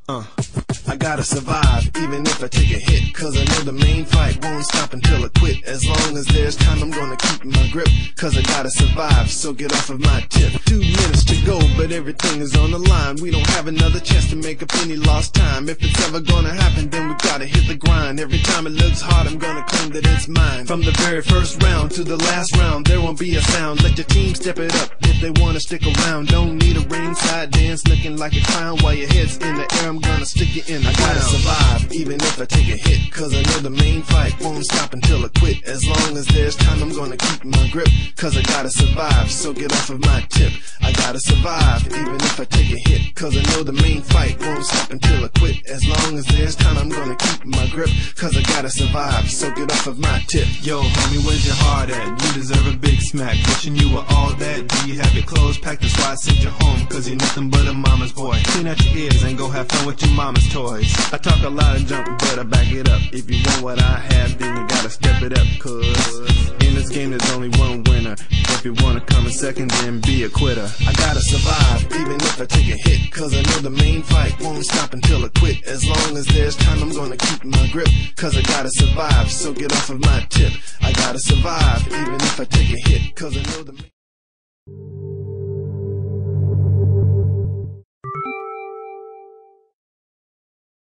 I gotta survive, even if I take a hit, cause I know the main fight won't stop until I quit. As long as there's time, I'm gonna keep my grip, cause I gotta survive, so get off of my tip. 2 minutes to go, but everything is on the line. We don't have another chance to make up any lost time. If it's ever gonna happen, then we gotta hit the grind. Every time it looks hard, I'm gonna claim that it's mine. From the very first round to the last round, there won't be a sound. Let your team step it up if they wanna stick around. Don't need a ringside dance looking like a clown. While your head's in the air, I'm gonna stick you in the ground. I gotta survive, even if I take a hit, cause I know the main fight won't stop until I quit. As long as there's time, I'm gonna keep my grip, cause I gotta survive, so get off of my tip. I gotta survive, even if I take a hit, cause I know the main fight won't stop until I quit. As long as there's time, I'm gonna keep my grip, cause I gotta survive, so get off of my tip. Yo, homie, where's your heart at? You deserve a big smack. Wishing you were all that. Do you have your clothes packed? That's why I sent you home, cause you're nothing but a mama's boy. Clean out your ears and go have fun with your mama's toys. I talk a lot of junk, but I back it up. If you want what I have, then you gotta step it up, cause in this game there's only one winner. If you wanna come in second, then be a quitter. I gotta survive, even if I take a hit, cause I know the main fight won't stop until I quit. As long as there's time, I'm gonna keep my grip, cause I gotta survive, so get off of my tip. I gotta survive, even if I take a hit, cause I know the